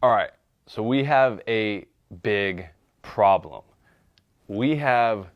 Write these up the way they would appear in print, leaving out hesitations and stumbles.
All right, so we have a big problem. We have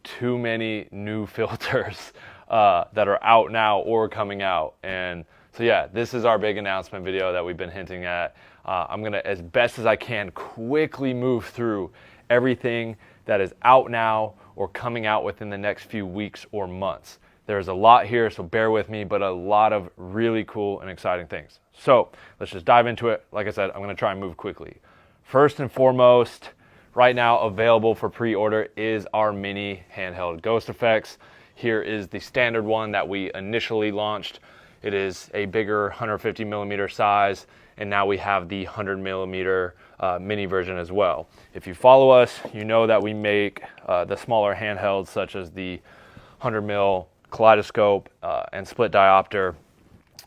too many new filters that are out now or coming out. And so yeah, this is our big announcement video that we've been hinting at. I'm gonna, as best as I can, quickly move through everything that is out now or coming out within the next few weeks or months. There's a lot here, so bear with me, but a lot of really cool and exciting things. So let's just dive into it. Like I said, I'm gonna try and move quickly. First and foremost, right now available for pre-order is our mini handheld Ghost effects. Here is the standard one that we initially launched. It is a bigger 150 millimeter size, and now we have the 100 millimeter mini version as well. If you follow us, you know that we make the smaller handhelds such as the 100 mil kaleidoscope and split diopter.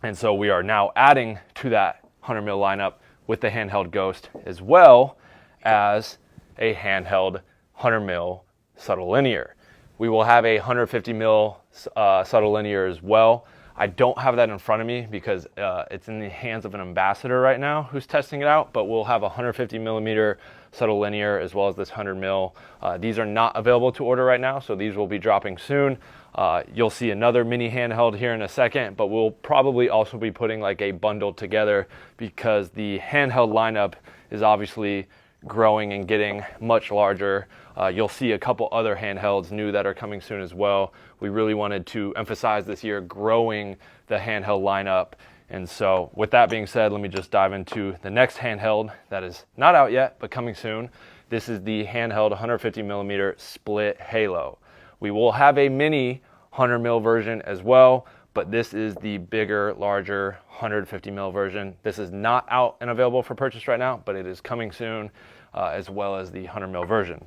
And so we are now adding to that 100 mil lineup with the handheld Ghost, as well as a handheld 100 mil subtle linear. We will have a 150 mil subtle linear as well. I don't have that in front of me because it's in the hands of an ambassador right now who's testing it out, but we'll have a 150 millimeter subtle linear as well as this 100 mil. These are not available to order right now, so these will be dropping soon. You'll see another mini handheld here in a second, but we'll probably also be putting like a bundle together because the handheld lineup is obviously growing and getting much larger. You'll see a couple other handhelds new that are coming soon as well. We really wanted to emphasize this year growing the handheld lineup. And so with that being said, let me just dive into the next handheld that is not out yet, but coming soon. This is the handheld 150 millimeter split halo. We will have a mini 100 mil version as well, but this is the bigger, larger 150 mil version. This is not out and available for purchase right now, but it is coming soon, as well as the 100 mil version.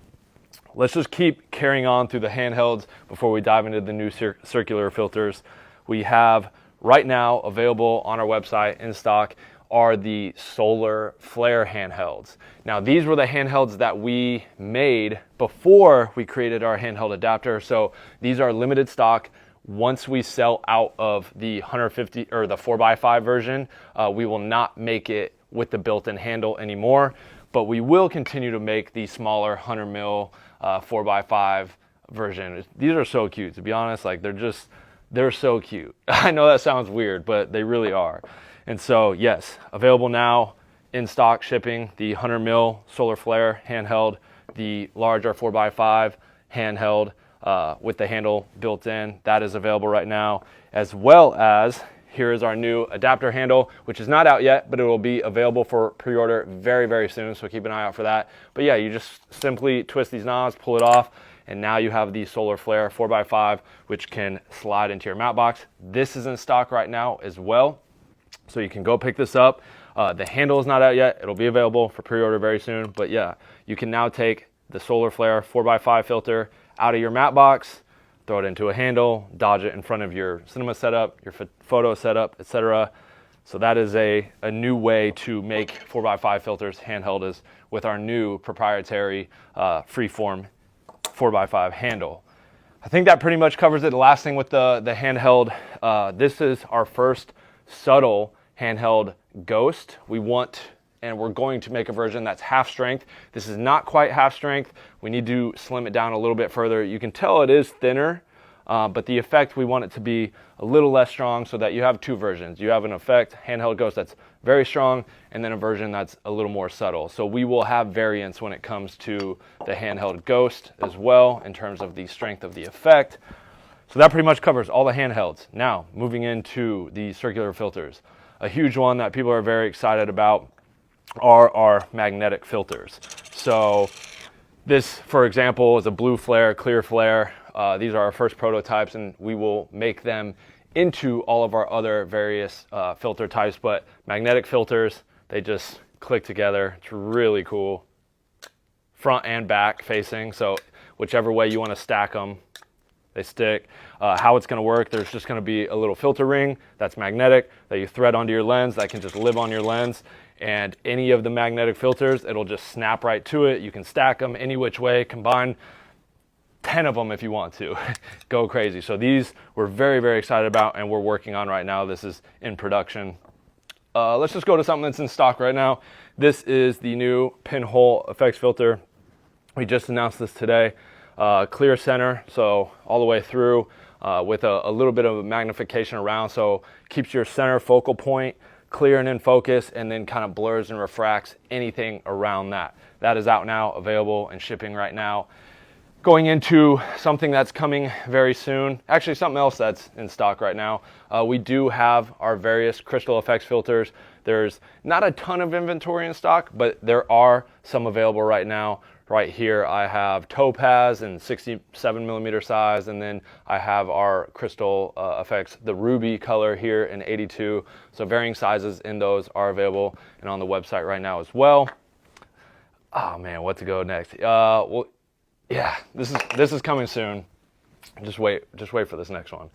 Let's just keep carrying on through the handhelds before we dive into the new circular filters. We have right now available on our website in stock are the solar flare handhelds. Now these were the handhelds that we made before we created our handheld adapter. So these are limited stock. Once we sell out of the 150 or the 4x5 version, we will not make it with the built-in handle anymore, but we will continue to make the smaller 100 mil 4x5 version. These are so cute, to be honest. Like they're so cute. I know that sounds weird, but they really are. And so yes, available now in stock shipping, the 100 mil solar flare handheld, the larger 4x5 handheld with the handle built in. That is available right now, as well as here is our new adapter handle, which is not out yet, but it will be available for pre-order very, very soon. So keep an eye out for that. But yeah, you just simply twist these knobs, pull it off, and now you have the solar flare 4x5, which can slide into your matte box. This is in stock right now as well, so you can go pick this up. The handle is not out yet. It'll be available for pre-order very soon. But yeah, you can now take the solar flare 4x5 filter out of your matte box, throw it into a handle, dodge it in front of your cinema setup, your photo setup, etc. So that is a new way to make 4x5 filters handheld, is with our new proprietary freeform 4x5 handle. I think that pretty much covers it. The last thing with the handheld, this is our first subtle handheld Ghost. We're going to make a version that's half strength. This is not quite half strength. We need to slim it down a little bit further. You can tell it is thinner, but the effect, we want it to be a little less strong so that you have two versions. You have an effect, handheld Ghost, that's very strong, and then a version that's a little more subtle. So we will have variants when it comes to the handheld Ghost as well in terms of the strength of the effect. So that pretty much covers all the handhelds. Now, moving into the circular filters. A huge one that people are very excited about are our magnetic filters. So this, for example, is a blue flare, clear flare. These are our first prototypes, and we will make them into all of our other various filter types. But magnetic filters, they just click together. It's really cool. Front and back facing, so whichever way you want to stack them, they stick. How it's going to work, there's just going to be a little filter ring that's magnetic that you thread onto your lens that can just live on your lens. And any of the magnetic filters, it'll just snap right to it. You can stack them any which way, combine 10 of them if you want to. Go crazy. So these we're very, very excited about and we're working on right now. This is in production. let's just go to something that's in stock right now. This is the new pinhole effects filter. We just announced this today. Clear center, so all the way through with a little bit of magnification around, so keeps your center focal point clear and in focus, and then kind of blurs and refracts anything around that. That is out now, available and shipping right now. Going into something that's coming very soon, actually something else that's in stock right now. We do have our various crystal effects filters. There's not a ton of inventory in stock, but there are some available right now. Right here I have topaz in 67mm size, and then I have our crystal effects, the ruby color here in 82. So varying sizes in those are available and on the website right now as well. Oh man, what to go next? Well, yeah, this is coming soon. Just wait for this next one.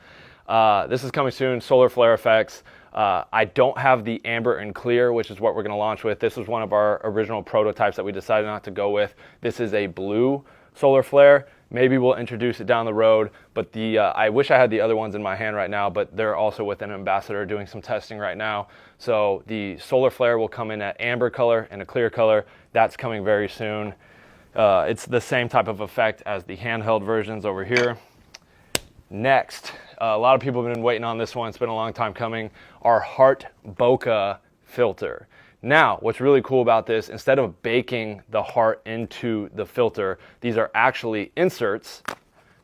This is coming soon, solar flare effects. I don't have the amber and clear, which is what we're gonna launch with. This was one of our original prototypes that we decided not to go with. This is a blue solar flare. Maybe we'll introduce it down the road, but I wish I had the other ones in my hand right now, but they're also with an ambassador doing some testing right now. So the solar flare will come in at amber color and a clear color. That's coming very soon. It's the same type of effect as the handheld versions over here. Next, a lot of people have been waiting on this one. It's been a long time coming. Our heart bokeh filter. Now, what's really cool about this, instead of baking the heart into the filter, these are actually inserts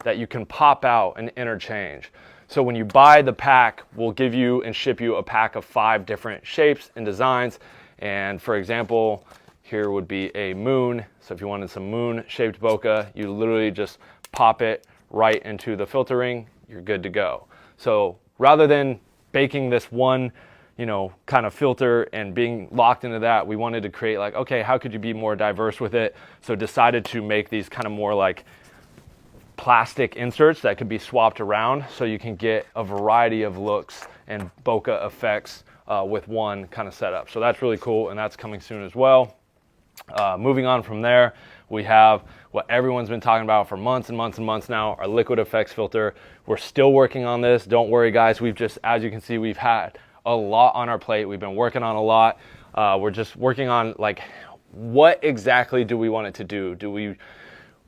that you can pop out and interchange. So when you buy the pack, we'll give you and ship you a pack of 5 different shapes and designs. And for example, here would be a moon. So if you wanted some moon shaped bokeh, you literally just pop it right into the filter ring, you're good to go. So rather than baking this one, kind of filter and being locked into that, we wanted to create like, okay, how could you be more diverse with it? So decided to make these kind of more like plastic inserts that could be swapped around, so you can get a variety of looks and bokeh effects with one kind of setup. So that's really cool, and that's coming soon as well. Moving on from there, we have what everyone's been talking about for months and months and months now, our liquid effects filter. We're still working on this. Don't worry, guys. We've just, as you can see, we've had a lot on our plate. We've been working on a lot. We're just working on like, what exactly do we want it to do? Do we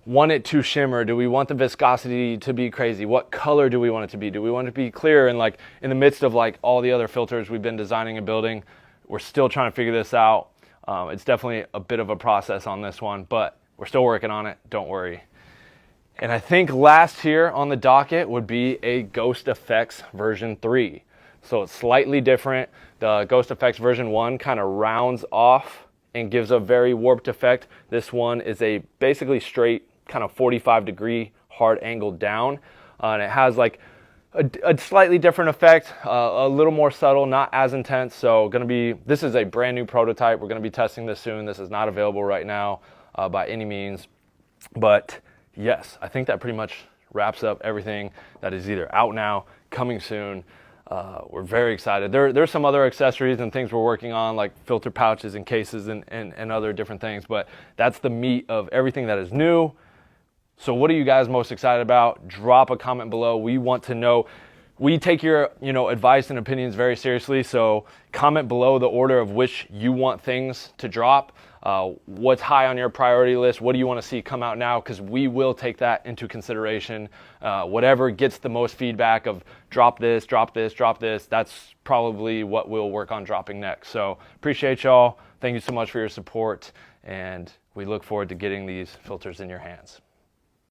want it to shimmer? Do we want the viscosity to be crazy? What color do we want it to be? Do we want it to be clear? And like in the midst of like all the other filters we've been designing and building, we're still trying to figure this out. It's definitely a bit of a process on this one, but we're still working on it, don't worry. And I think last here on the docket would be a Ghost Effects version 3. So it's slightly different. The Ghost Effects version 1 kind of rounds off and gives a very warped effect. This one is a basically straight kind of 45-degree hard angle down. And it has like a slightly different effect, a little more subtle, not as intense. So this is a brand new prototype. We're gonna be testing this soon. This is not available right now by any means. But yes, I think that pretty much wraps up everything that is either out now, coming soon. We're very excited. There's some other accessories and things we're working on, like filter pouches and cases and other different things, but that's the meat of everything that is new. So what are you guys most excited about? Drop a comment below. We want to know. We take your advice and opinions very seriously, so comment below the order of which you want things to drop. What's high on your priority list? What do you want to see come out now? Because we will take that into consideration. Whatever gets the most feedback of drop this, drop this, drop this, that's probably what we'll work on dropping next. So appreciate y'all. Thank you so much for your support, and we look forward to getting these filters in your hands.